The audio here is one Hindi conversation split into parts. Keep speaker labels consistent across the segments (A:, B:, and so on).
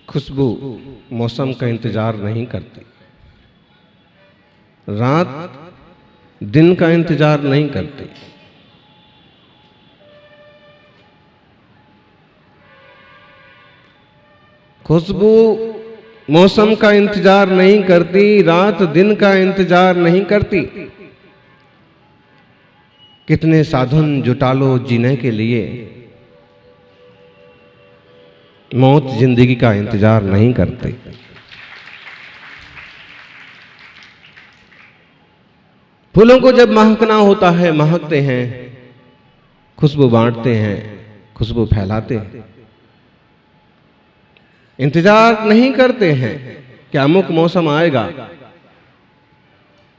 A: खुशबू मौसम का इंतजार नहीं करती, रात दिन का इंतजार नहीं करती। खुशबू मौसम का इंतजार नहीं करती, रात दिन का इंतजार नहीं करती। कितने साधन जुटा लो जीने के लिए, मौत जिंदगी का इंतजार नहीं करती। फूलों को जब महकना होता है महकते हैं, खुशबू बांटते हैं, खुशबू फैलाते हैं। इंतजार नहीं करते हैं कि अमुक मौसम आएगा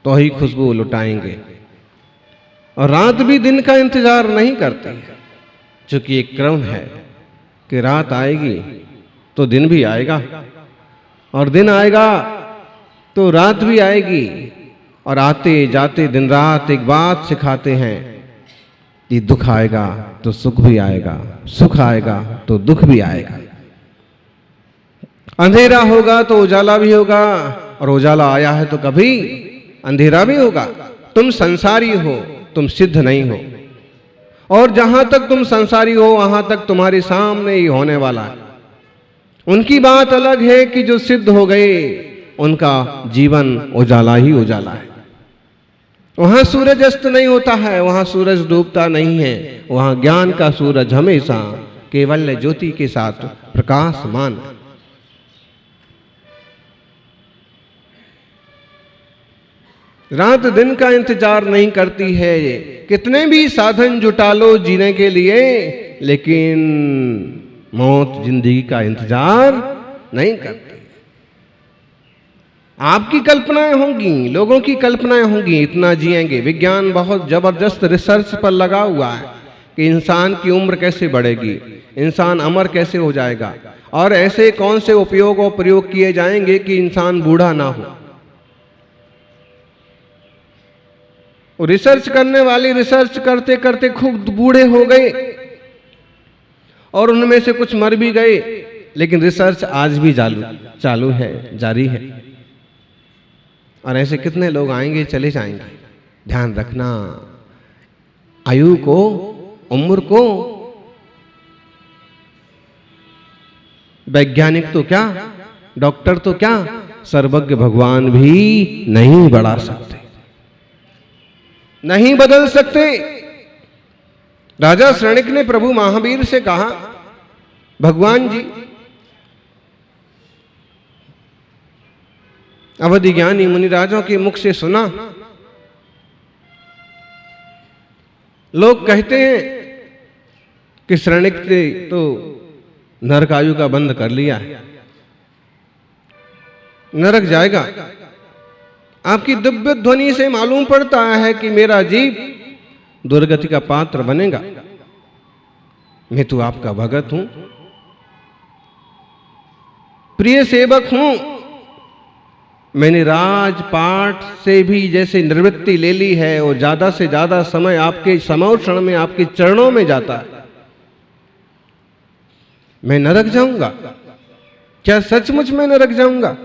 A: तो ही खुशबू लुटाएंगे। और रात भी दिन का इंतजार नहीं करती, क्योंकि एक क्रम है कि रात आएगी तो दिन भी आएगा, और दिन आएगा तो रात भी आएगी। और आते जाते दिन रात एक बात सिखाते हैं कि दुख आएगा तो सुख भी आएगा, सुख आएगा तो दुख भी आएगा। अंधेरा होगा तो उजाला भी होगा, और उजाला आया है तो कभी अंधेरा भी होगा। तुम संसारी हो, तुम सिद्ध नहीं हो, और जहां तक तुम संसारी हो वहां तक तुम्हारे सामने ही होने वाला है। उनकी बात अलग है कि जो सिद्ध हो गए उनका जीवन उजाला ही उजाला है। वहां सूरज अस्त नहीं होता है, वहां सूरज डूबता नहीं है, वहां ज्ञान का सूरज हमेशा केवल ज्योति के साथ प्रकाशमान है। रात दिन का इंतजार नहीं करती है, कितने भी साधन जुटा लो जीने के लिए, लेकिन मौत जिंदगी का इंतजार नहीं करती। आपकी कल्पनाएं होंगी, लोगों की कल्पनाएं होंगी, इतना जिएंगे। विज्ञान बहुत जबरदस्त रिसर्च पर लगा हुआ है कि इंसान की उम्र कैसे बढ़ेगी, इंसान अमर कैसे हो जाएगा, और ऐसे कौन से उपयोग और प्रयोग किए जाएंगे कि इंसान बूढ़ा ना हो। रिसर्च करने वाले रिसर्च करते करते खूब बूढ़े हो गए, और उनमें से कुछ मर भी गए, लेकिन रिसर्च आज भी चालू है, जारी है। और ऐसे कितने लोग आएंगे चले जाएंगे। ध्यान रखना, आयु को, उम्र को वैज्ञानिक तो क्या, डॉक्टर तो क्या, सर्वज्ञ भगवान भी नहीं बढ़ा सकते, नहीं बदल सकते। राजा श्रृणिक ने प्रभु महावीर से कहा, भगवान जी, अवधि ज्ञानी मुनिराजों के मुख से सुना, लोग कहते हैं कि श्रृणिक ने तो नरक आयु का बंद कर लिया है, नरक जाएगा। आपकी दिव्य ध्वनि से मालूम पड़ता है कि मेरा जीव दुर्गति का पात्र बनेगा। मैं तो आपका भगत हूं, प्रिय सेवक हूं। मैंने राजपाट से भी जैसे निवृत्ति ले ली है, और ज्यादा से ज्यादा समय आपके समौषण में, आपके चरणों में जाता है। मैं नरक जाऊंगा? क्या सचमुच मैं नरक जाऊंगा?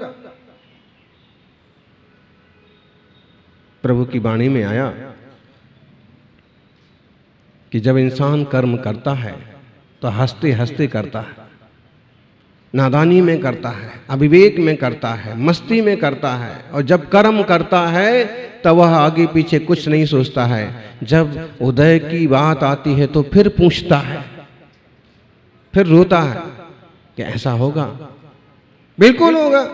A: प्रभु की वाणी में आया कि जब इंसान कर्म करता है तो हंसते हंसते करता है, नादानी में करता है, अविवेक में करता है, मस्ती में करता है। और जब कर्म करता है तब वह आगे पीछे कुछ नहीं सोचता है। जब उदय की बात आती है तो फिर पूछता है, फिर रोता है कि ऐसा होगा? बिल्कुल होगा।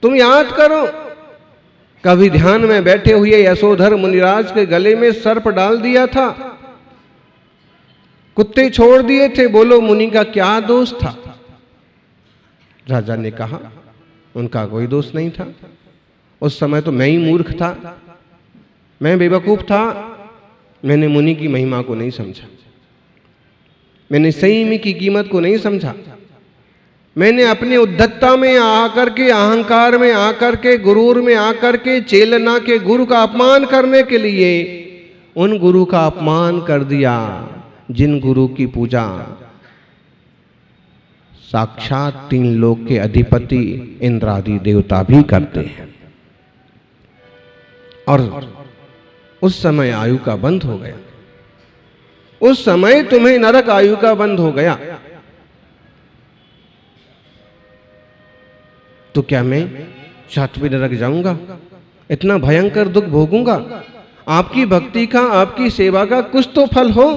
A: तुम याद करो, कभी ध्यान में बैठे हुए यशोधर मुनिराज के गले में सर्प डाल दिया था, कुत्ते छोड़ दिए थे, बोलो मुनि का क्या दोष था? राजा ने कहा, उनका कोई दोष नहीं था। उस समय तो मैं ही मूर्ख था, मैं बेवकूफ था, मैंने मुनि की महिमा को नहीं समझा, मैंने संयमी की कीमत को नहीं समझा। मैंने अपनी उद्धतता में आकर के, अहंकार में आकर के, गुरूर में आकर के, चेलना के गुरु का अपमान करने के लिए उन गुरु का अपमान कर दिया जिन गुरु की पूजा साक्षात 3 लोक के अधिपति इंद्रादि देवता भी करते हैं। और उस समय आयु का बंध हो गया, उस समय तुम्हें नरक आयु का बंध हो गया। तो क्या मैं सातवें नरक जाऊंगा? इतना भयंकर दुख भोगूंगा? आपकी भक्ति का, आपकी सेवा का कुछ तो फल हो।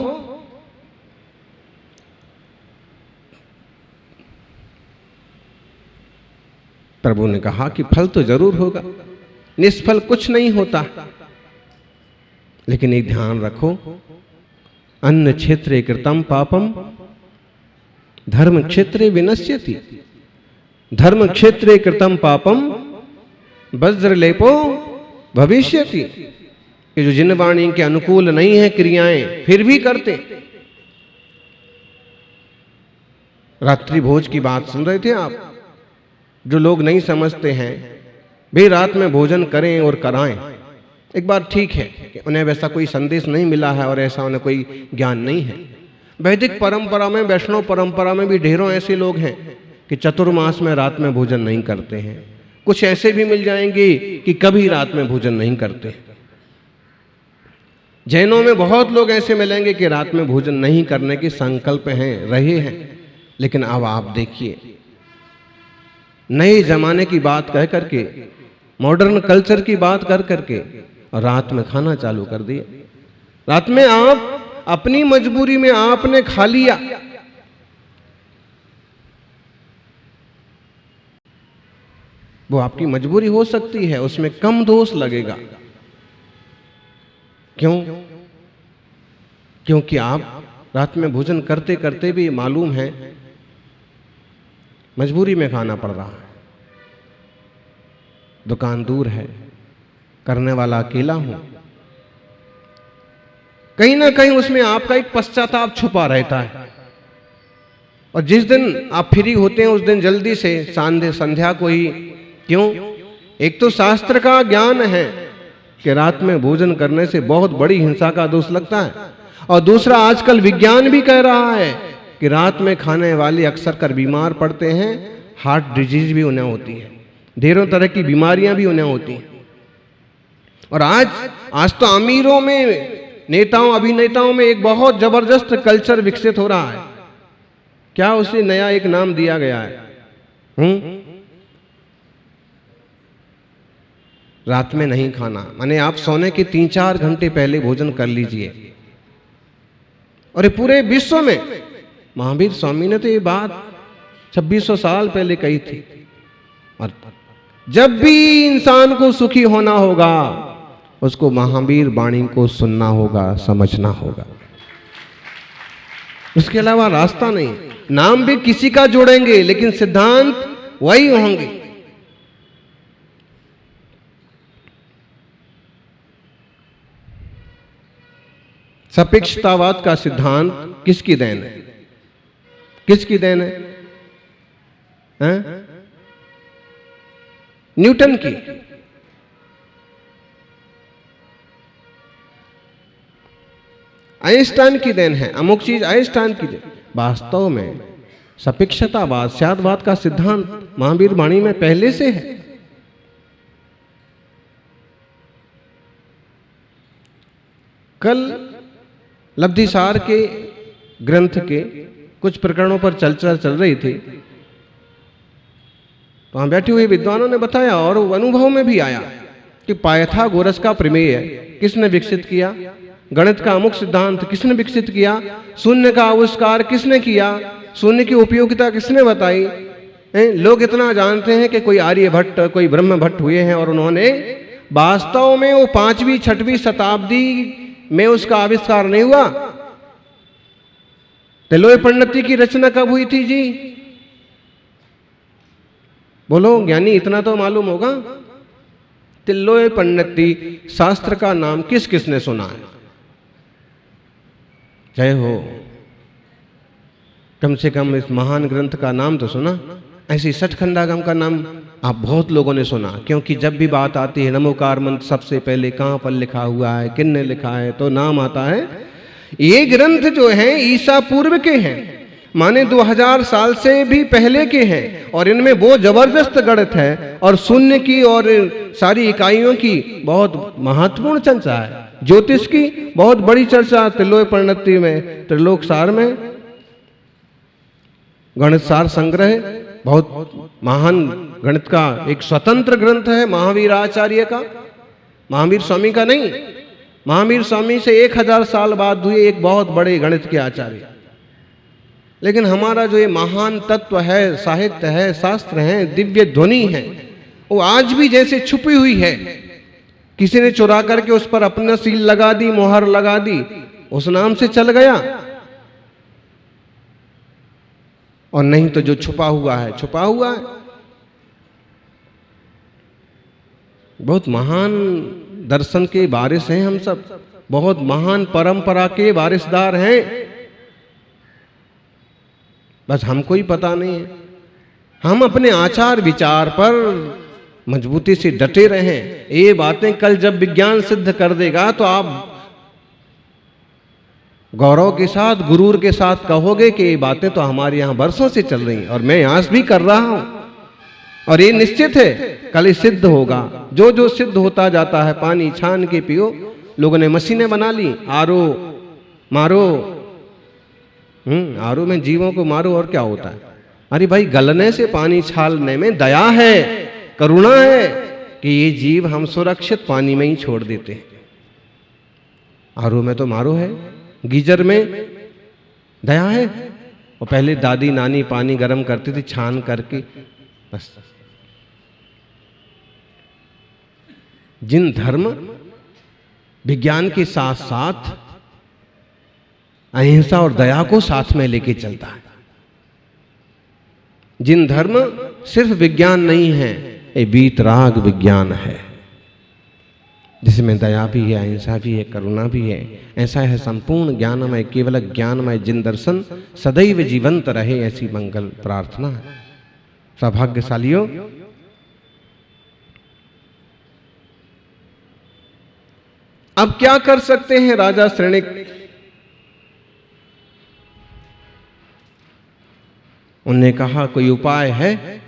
A: प्रभु ने कहा कि फल तो जरूर होगा, निष्फल कुछ नहीं होता। लेकिन एक ध्यान रखो, अन्य क्षेत्रे कृतं पापम धर्म क्षेत्रे विनश्यति। धर्म क्षेत्रे कृतं पापम वज्रलेपो भविष्यति। कि जो जिन वाणी के अनुकूल नहीं है क्रियाएं फिर भी करते। रात्रि भोज की बात सुन रहे थे आप? जो लोग नहीं समझते हैं वे रात में भोजन करें और कराएं। एक बात ठीक है कि उन्हें वैसा कोई संदेश नहीं मिला है और ऐसा उन्हें कोई ज्ञान नहीं है। वैदिक परंपरा में, वैष्णव परंपरा में भी ढेरों ऐसे लोग हैं कि चतुर्मास में रात में भोजन नहीं करते हैं। कुछ ऐसे भी मिल जाएंगे कि कभी रात में भोजन नहीं करते। जैनों में बहुत लोग ऐसे मिलेंगे कि रात में भोजन नहीं करने के संकल्प हैं, रहे हैं। लेकिन अब आप देखिए, नए जमाने की बात कह करके, मॉडर्न कल्चर की बात कर करके रात में खाना चालू कर दिया। रात में आप अपनी मजबूरी में आपने खा लिया। वो आपकी मजबूरी हो सकती है, उसमें कम दोष लगेगा। क्यों? क्योंकि आप रात में भोजन करते करते भी मालूम है मजबूरी में खाना पड़ रहा है, दुकान दूर है, करने वाला अकेला हूं। कहीं ना कहीं उसमें आपका एक पश्चाताप छुपा रहता है। और जिस दिन आप फ्री होते हैं उस दिन जल्दी से संध्या को ही, क्यों? एक तो शास्त्र का ज्ञान है कि रात में भोजन करने से बहुत बड़ी हिंसा का दोष लगता है, और दूसरा आजकल विज्ञान भी कह रहा है कि रात में खाने वाले अक्सर कर बीमार पड़ते हैं, हार्ट डिजीज भी उन्हें होती है, ढेरों तरह की बीमारियां भी उन्हें होती हैं। और आज तो अमीरों में, नेताओं अभिनेताओं में एक बहुत जबरदस्त कल्चर विकसित हो रहा है। क्या उसे नया एक नाम दिया गया है, रात में नहीं खाना। माने आप सोने के 3-4 घंटे पहले भोजन कर लीजिए। और ये पूरे विश्व में महावीर स्वामी ने तो ये बात 2600 साल पहले कही थी। और जब भी इंसान को सुखी होना होगा उसको महावीर वाणी को सुनना होगा, समझना होगा। उसके अलावा रास्ता नहीं। नाम भी किसी का जोड़ेंगे लेकिन सिद्धांत वही होंगे। सापेक्षतावाद का सिद्धांत किसकी देन है? किसकी देन है? न्यूटन की। आइंस्टाइन की देन है। अमुक चीज आइंस्टाइन की देन। वास्तव में सापेक्षतावाद, स्यादवाद का सिद्धांत महावीर वाणी में पहले से है। कल लब्धिसार के ग्रंथ के कुछ प्रकरणों पर चर्चा चल रही थी। वहां बैठे हुए विद्वानों ने बताया और अनुभव में भी आया कि पाइथागोरस का प्रमेय किसने विकसित किया, गणित का अमुक सिद्धांत किसने विकसित किया, शून्य का आविष्कार किसने किया, शून्य की उपयोगिता किसने बताई। लोग इतना जानते हैं कि कोई आर्यभट्ट, कोई ब्रह्मभट्ट हुए हैं और उन्होंने वास्तव में वो 5वीं 6वीं शताब्दी में उसका आविष्कार नहीं हुआ। तिलोय पंडिती की रचना कब हुई थी जी? बोलो ज्ञानी, इतना तो मालूम होगा। तिलोय पंडिती शास्त्र का नाम किस किसने सुना है? जय हो। कम से कम इस महान ग्रंथ का नाम तो सुना। ऐसी सठखंडागम का नाम आप बहुत लोगों ने सुना, क्योंकि जब भी बात आती है नमोकार मंत्र सबसे पहले कहाँ पर लिखा हुआ है, किसने लिखा है, तो नाम आता है। ये ग्रंथ जो हैं ईसा पूर्व के हैं, माने 2000 साल से भी पहले के हैं, और इनमें वो जबरदस्त गणित है और शून्य की और सारी इकाइयों की बहुत महत्वपूर्ण चर्चा है। ज्योतिष की बहुत बड़ी चर्चा त्रिलोक परिणति में, त्रिलोक सार में, गणित सार संग्रह बहुत महान गणित का एक स्वतंत्र ग्रंथ है महावीर आचार्य का, महावीर स्वामी का नहीं। महावीर स्वामी से 1000 साल बाद हुए एक बहुत बड़े गणित के आचार्य। लेकिन हमारा जो ये महान तत्व है, साहित्य है, शास्त्र है, दिव्य ध्वनि है, वो आज भी जैसे छुपी हुई है। किसी ने चुरा करके उस पर अपना सील लगा दी, मोहर लगा दी, उस नाम से चल गया, और नहीं तो जो छुपा हुआ है छुपा हुआ है। बहुत महान दर्शन के वारिस हैं हम सब, बहुत महान परंपरा के वारिसदार हैं, बस हमको ही पता नहीं है। हम अपने आचार विचार पर मजबूती से डटे रहें। ये बातें कल जब विज्ञान सिद्ध कर देगा तो आप गौरव के साथ, गुरूर के साथ कहोगे कि ये बातें तो हमारे यहाँ बरसों से चल रही हैं और मैं आज भी कर रहा हूं, और ये निश्चित है कल ये सिद्ध होगा। जो जो सिद्ध होता जाता है, पानी छान के पियो। लोगों ने मशीनें बना ली, आरो मारो, आरो में जीवों को मारो, और क्या होता है? अरे भाई, गलने से पानी छालने में दया है, करुणा है कि ये जीव हम सुरक्षित पानी में ही छोड़ देते हैं। आरो में तो मारो है, गीजर में दया है। और पहले दादी नानी पानी गर्म करती थी छान करके, बस। जिन धर्म विज्ञान के साथ साथ अहिंसा और दया को साथ में लेके चलता है, जिन धर्म सिर्फ विज्ञान नहीं है, ये वीतराग विज्ञान है, जिसमें दया भी है, अहिंसा भी है, करुणा भी है। ऐसा है संपूर्ण ज्ञानमय, केवल ज्ञानमय जिन दर्शन सदैव जीवंत रहे, ऐसी मंगल प्रार्थना है। सौभाग्यशालियों, अब क्या कर सकते हैं राजा श्रेणिक? उन्होंने कहा कोई उपाय है?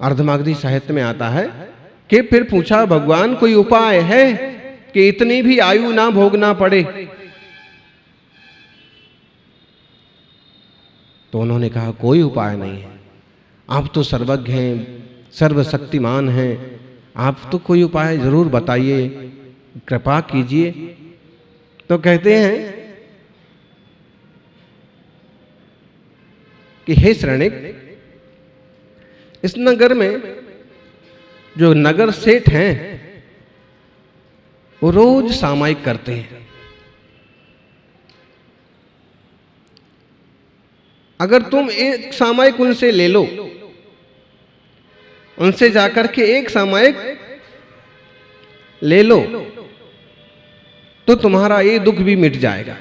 A: अर्धमागधी साहित्य में आता है कि फिर पूछा भगवान कोई उपाय है कि इतनी भी आयु ना भोगना पड़े? तो उन्होंने कहा कोई उपाय नहीं है, आप तो सर्वज्ञ हैं, सर्वशक्तिमान हैं, आप तो कोई उपाय जरूर बताइए, कृपा कीजिए। तो कहते हैं कि हे श्रेणिक, इस नगर में जो नगर सेठ हैं वो रोज सामायिक करते हैं। अगर तुम एक सामायिक उनसे ले लो, उनसे जाकर के एक सामायिक ले लो, तो तुम्हारा ये दुख भी मिट जाएगा।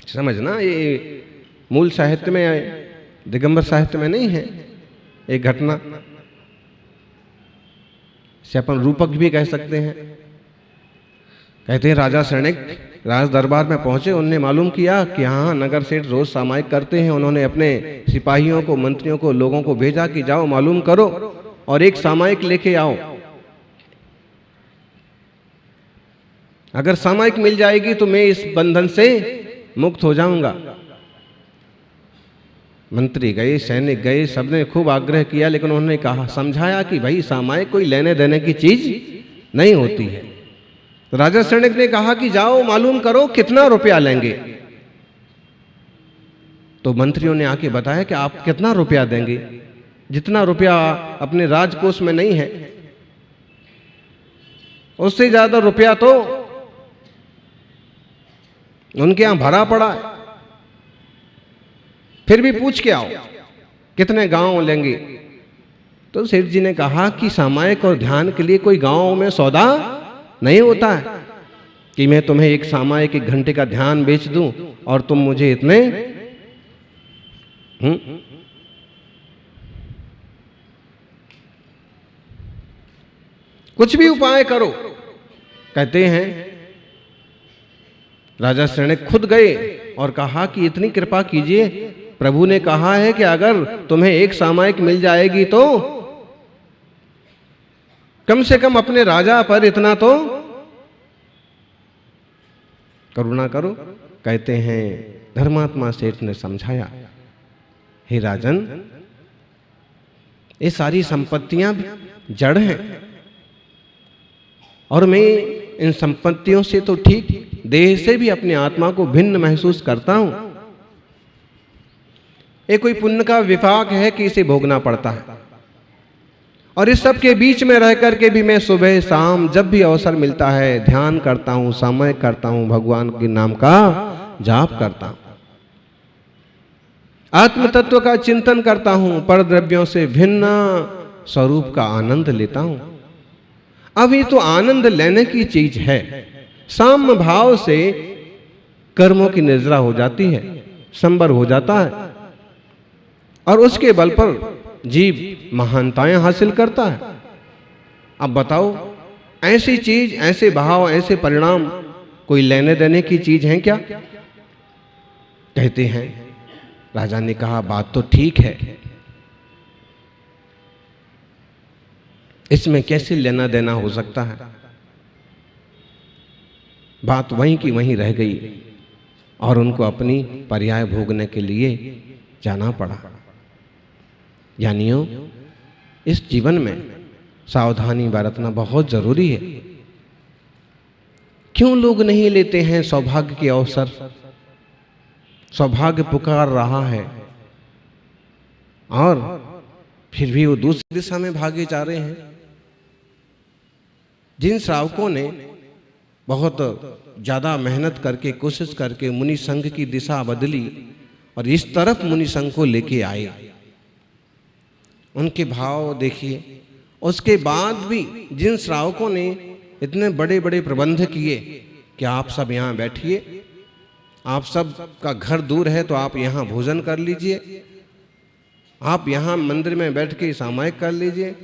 A: समझना, ये मूल साहित्य में, दिगंबर साहित्य में नहीं है। एक घटना से अपन रूपक भी कह सकते हैं। कहते हैं राजा श्रेणिक राज दरबार में पहुंचे, उन्होंने मालूम किया कि हाँ नगर सेठ रोज सामायिक करते हैं। उन्होंने अपने सिपाहियों को, मंत्रियों को, लोगों को भेजा कि जाओ मालूम करो और एक सामायिक लेके आओ। अगर सामायिक मिल जाएगी तो मैं इस बंधन से मुक्त हो जाऊंगा। मंत्री गए, सैनिक गए, सबने खूब आग्रह किया, लेकिन उन्होंने कहा, समझाया कि भाई सामायिक कोई लेने देने की चीज नहीं होती है। तो राजा श्रेणिक ने कहा कि जाओ मालूम करो कितना रुपया लेंगे। तो मंत्रियों ने आके बताया कि आप कितना रुपया देंगे? जितना रुपया अपने राजकोष में नहीं है, उससे ज्यादा रुपया तो उनके यहां भरा पड़ा है। फिर भी पूछ के आओ कितने गांव लेंगे। तो सेठ जी ने कहा कि सामायिक और ध्यान के लिए कोई गांव में सौदा नहीं होता है कि मैं तुम्हें एक सामायिक 1 घंटे का ध्यान बेच दूं और तुम मुझे इतने कुछ भी उपाय करो। कहते हैं राजा शरण्य खुद गए और कहा कि इतनी कृपा कीजिए, प्रभु ने कहा है कि अगर तुम्हें एक सामयिक मिल जाएगी तो कम से कम अपने राजा पर इतना तो करुणा करो। कहते हैं धर्मात्मा सेठ ने समझाया, हे राजन, ये सारी संपत्तियां जड़ हैं और मैं इन संपत्तियों से तो ठीक, देह से भी अपनी आत्मा को भिन्न महसूस करता हूं। ये कोई पुण्य का विपाक है कि इसे भोगना पड़ता है। और इस सब के बीच में रह करके भी मैं सुबह शाम जब भी अवसर मिलता है ध्यान करता हूं, समय करता हूं, भगवान के नाम का जाप करता हूं, आत्म तत्व का चिंतन करता हूं, पर द्रव्यों से भिन्न स्वरूप का आनंद लेता हूं। अब ये तो आनंद लेने की चीज है। साम्य भाव से कर्मों की निद्रा हो जाती है, संबर हो जाता है और उसके बल पर जीव महानताएं हासिल करता है। अब बताओ, ऐसी चीज, ऐसे भाव, ऐसे परिणाम कोई लेने देने की चीज है क्या? कहते हैं, राजा ने कहा बात तो ठीक है, इसमें कैसे लेना देना हो सकता है? बात वहीं की वहीं रह गई और उनको अपनी पर्याय भोगने के लिए जाना पड़ा। यानियों, इस जीवन में सावधानी बरतना बहुत जरूरी है। क्यों लोग नहीं लेते हैं सौभाग्य के अवसर? सौभाग्य पुकार रहा है और फिर भी वो दूसरी दिशा में भागे जा रहे हैं। जिन श्रावकों ने बहुत ज्यादा मेहनत करके, कोशिश करके मुनि संघ की दिशा बदली और इस तरफ मुनि संघ को लेके आए, उनके भाव देखिए। उसके बाद भी जिन श्रावकों ने इतने बड़े बड़े प्रबंध किए कि आप सब यहाँ बैठिए, आप सब का घर दूर है तो आप यहाँ भोजन कर लीजिए, आप यहाँ मंदिर में बैठ के सामायिक कर लीजिए।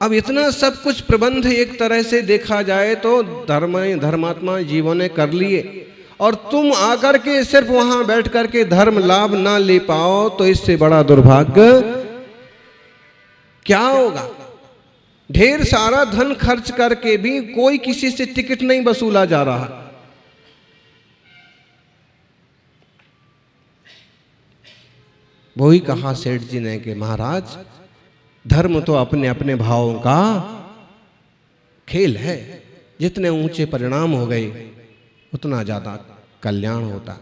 A: अब इतना सब कुछ प्रबंध एक तरह से देखा जाए तो धर्मात्मा जीवों ने कर लिए और तुम आकर के सिर्फ वहां बैठ करके धर्म लाभ ना ले पाओ तो इससे बड़ा दुर्भाग्य क्या होगा? ढेर सारा धन खर्च करके भी कोई किसी से टिकट नहीं वसूला जा रहा। वही कहा सेठ जी ने कि महाराज, धर्म तो अपने अपने भावों का खेल है। जितने ऊंचे परिणाम हो गए उतना ज्यादा कल्याण होता।